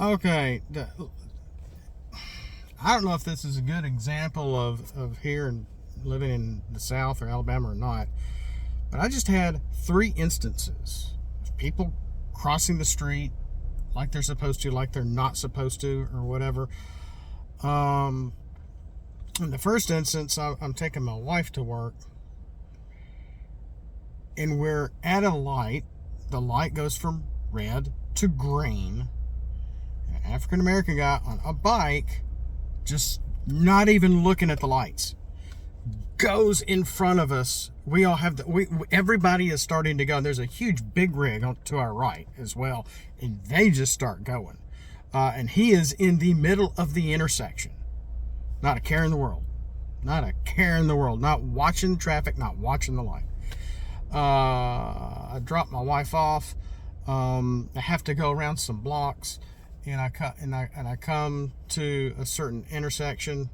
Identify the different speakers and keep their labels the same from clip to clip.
Speaker 1: Okay, I don't know if this is a good example of here and living in the South or Alabama or not, but I just had 3 instances of people crossing the street like they're supposed to, like they're not supposed to, or whatever. Um, in the first instance, I'm taking my wife to work, and we're at a light. The light goes from red to green. An African American guy on a bike, just not even looking at the lights, goes in front of us. We all have everybody is starting to go. There's a huge big rig to our right as well, and they just start going. And he is in the middle of the intersection. Not a care in the world. Not a care in the world. Not watching traffic, not watching the light. I dropped my wife off. I have to go around some blocks, and I come to a certain intersection,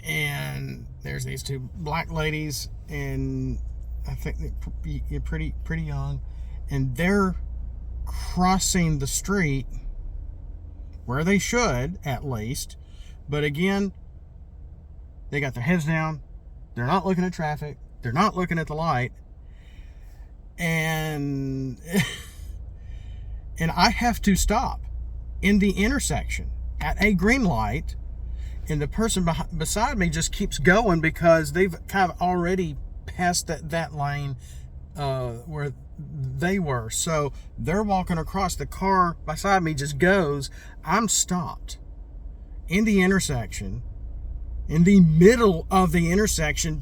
Speaker 1: and there's these 2 black ladies, and I think they're pretty young, and they're crossing the street where they should, at least. But again, they got their heads down. They're not looking at traffic. They're not looking at the light. And and I have to stop in the intersection at a green light, and the person beside me just keeps going because they've kind of already passed that lane where they were. So they're walking across. The car beside me just goes. I'm stopped in the intersection, in the middle of the intersection,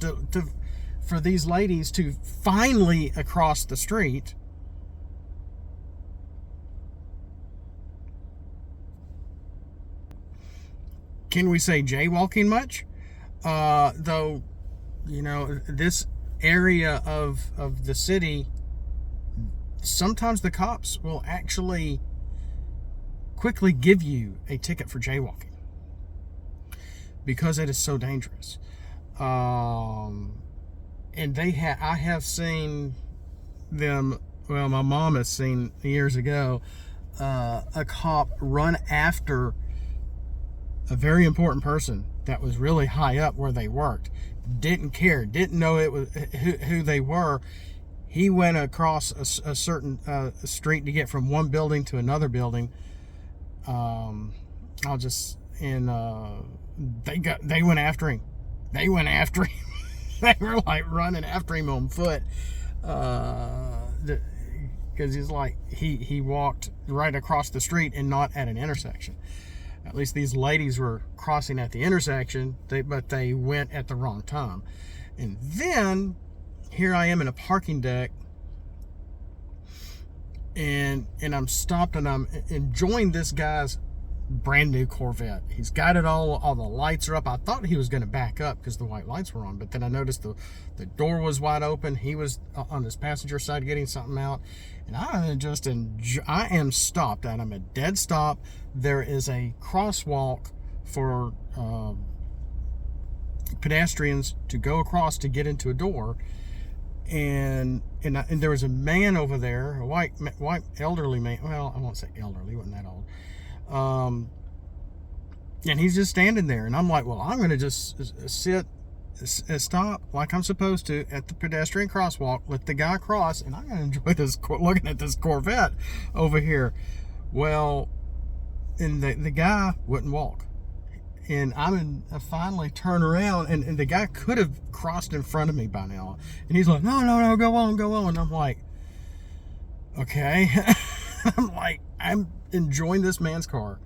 Speaker 1: for these ladies to finally across the street. Can we say jaywalking much? Though, this area of the city, sometimes the cops will actually quickly give you a ticket for jaywalking because it is so dangerous. And I have seen them. Well, my mom has seen years ago a cop run after a very important person that was really high up where they worked. Didn't care, didn't know it was who they were. He went across a certain street to get from one building to another building. They went after him. They went after him. They were like running after him on foot, because he's like he walked right across the street and not at an intersection. At least these ladies were crossing at the intersection, but they went at the wrong time. And then here I am in a parking deck, and I'm stopped, and I'm enjoying this guy's brand new Corvette. He's got it all the lights are up. I thought he was going to back up because the white lights were on, but then I noticed the door was wide open. He was on his passenger side getting something out, and I am stopped, and I'm a dead stop. There is a crosswalk for pedestrians to go across to get into a door, and there was a man over there, a white elderly man. Well, I won't say elderly, he wasn't that old. And he's just standing there, and I'm like, well, I'm going to just stop like I'm supposed to at the pedestrian crosswalk, let the guy cross, and I'm going to enjoy looking at this Corvette over here. Well, and the guy wouldn't walk, and I finally turn around, and the guy could have crossed in front of me by now, and he's like, no, go on. And I'm like, okay. I'm enjoying this man's car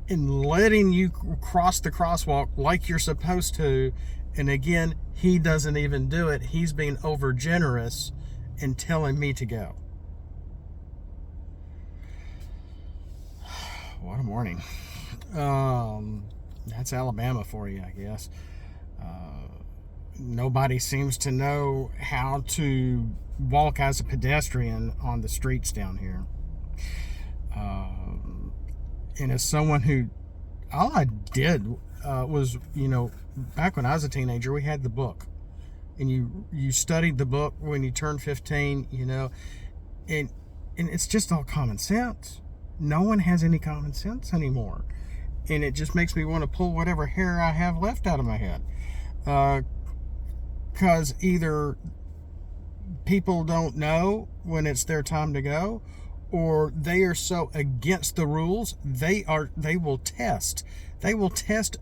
Speaker 1: and letting you cross the crosswalk like you're supposed to, and again, he doesn't even do it. He's being over generous and telling me to go. What a morning. That's Alabama for you, I guess. Nobody seems to know how to walk as a pedestrian on the streets down here. And as someone who, all I did was, back when I was a teenager, we had the book, and you studied the book when you turned 15, and And it's just all common sense. No one has any common sense anymore. And it just makes me want to pull whatever hair I have left out of my head. Because either people don't know when it's their time to go, or they are so against the rules, they will test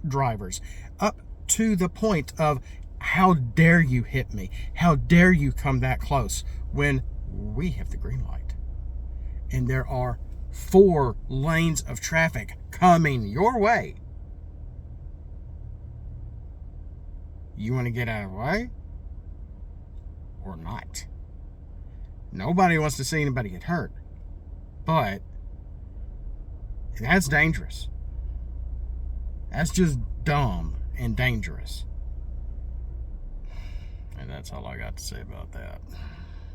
Speaker 1: drivers up to the point of, how dare you hit me? How dare you come that close when we have the green light? And there are 4 lanes of traffic coming your way. You want to get out of the way or not? Nobody wants to see anybody get hurt, but that's dangerous. That's just dumb and dangerous. And that's all I got to say about that.